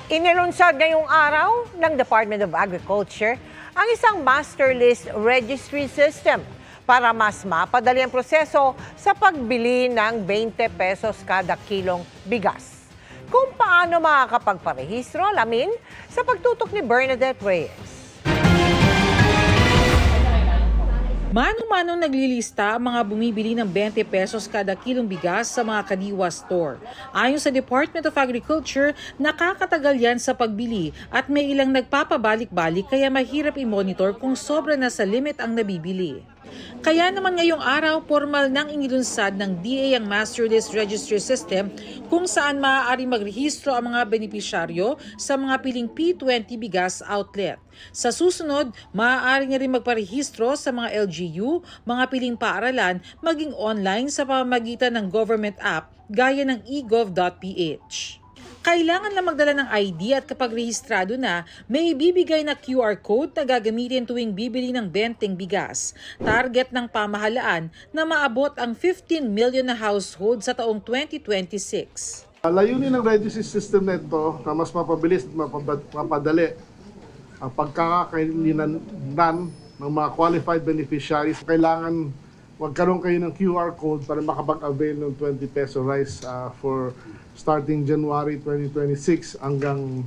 Inilunsad ngayong araw ng Department of Agriculture ang isang master list registry system para mas mapadali ang proseso sa pagbili ng 20 pesos kada kilong bigas. Kung paano makakapagparehistro, alamin sa pagtutok ni Bernadette Reyes. Mano-mano naglilista ang mga bumibili ng 20 pesos kada kilong bigas sa mga kadiwa store. Ayon sa Department of Agriculture, nakakatagal yan sa pagbili at may ilang nagpapabalik-balik kaya mahirap i-monitor kung sobra na sa limit ang nabibili. Kaya naman ngayong araw, formal nang inilunsad ng DA ang Master List Registry System kung saan maaari magrehistro ang mga benepisyaryo sa mga piling P20 bigas outlet. Sa susunod, maaari niya rin magparehistro sa mga LGU, mga piling paaralan, maging online sa pamamagitan ng government app gaya ng egov.ph. Kailangan lang magdala ng ID at kapag rehistrado na, may ibibigay na QR code na gagamitin tuwing bibili ng 20 bigas. Target ng pamahalaan na maabot ang 15 million na household sa taong 2026. Layunin ng registry system na ito na mas mapabilis at mapadali ang pagkakailangan ng mga qualified beneficiaries. Kailangan magkaroon kayo ng QR code para makapag-avail ng 20 peso rice for starting January 2026 hanggang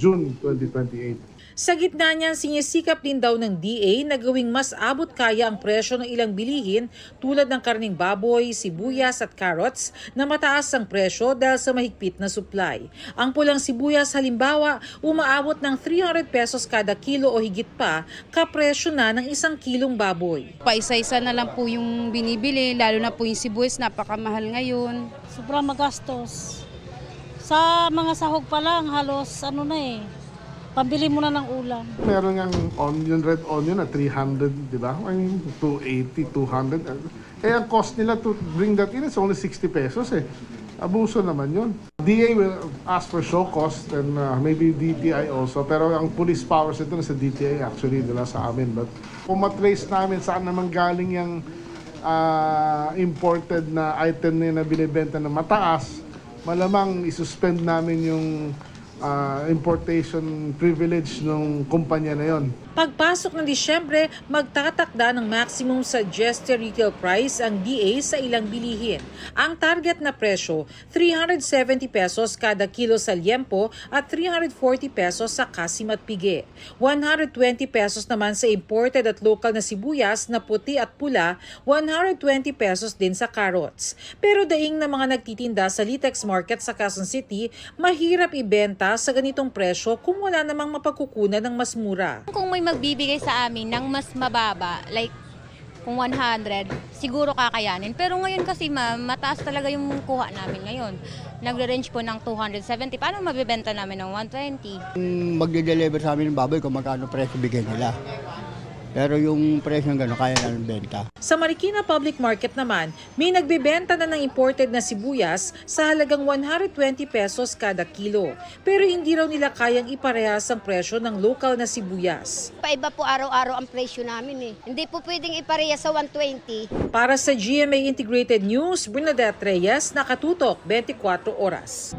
June 2028. Sa gitna niyan, sinisikap din daw ng DA na gawing mas abot kaya ang presyo ng ilang bilihin tulad ng karning baboy, sibuyas at carrots na mataas ang presyo dahil sa mahigpit na supply. Ang pulang sibuyas halimbawa umaabot ng 300 pesos kada kilo o higit pa kapresyo na ng 1 kilong baboy. Paisa-isa na lang po yung binibili, lalo na po yung sibuyas, napakamahal ngayon. Sobrang magastos. Sa mga sahog pa lang, halos pambili mo na ng ulam. Meron ng onion, red onion na 300, di ba? I mean, 280, 200. Eh, ang cost nila to bring that in is only 60 pesos eh. Abuso naman yun. DA will ask for show cost and maybe DTI also. Pero ang police powers ito sa DTI actually, nila sa amin. But kung matrace namin saan naman galing yung imported na item na binibenta na mataas, malamang isuspend namin yung importation privilege ng kumpanya na yon. Pagpasok ng Disyembre, magtatakda ng maximum suggested retail price ang DA sa ilang bilihin. Ang target na presyo, 370 pesos kada kilo sa liempo at 340 pesos sa kasim at pigi. 120 pesos naman sa imported at local na sibuyas na puti at pula, 120 pesos din sa carrots. Pero daing na mga nagtitinda sa Litex Market sa Quezon City, mahirap ibenta sa ganitong presyo kung wala namang mapagkukunan ng mas mura. Kung may magbibigay sa amin ng mas mababa, like kung 100, siguro kakayanin. Pero ngayon kasi mataas talaga yung kuha namin ngayon. Nagre-range po ng 270. Paano mabibenta namin ng 120? Magde-deliver sa amin ng baboy kung magkano presyo bigay nila. Pero yung presyo ng gano'n, kaya namin benta. Sa Marikina Public Market naman, may nagbebenta na ng imported na sibuyas sa halagang 120 pesos kada kilo. Pero hindi raw nila kayang iparehas ang presyo ng local na sibuyas. Paiba po araw-araw ang presyo namin eh. Hindi po pwedeng iparehas sa 120. Para sa GMA Integrated News, Bernadette Reyes, nakatutok 24 oras.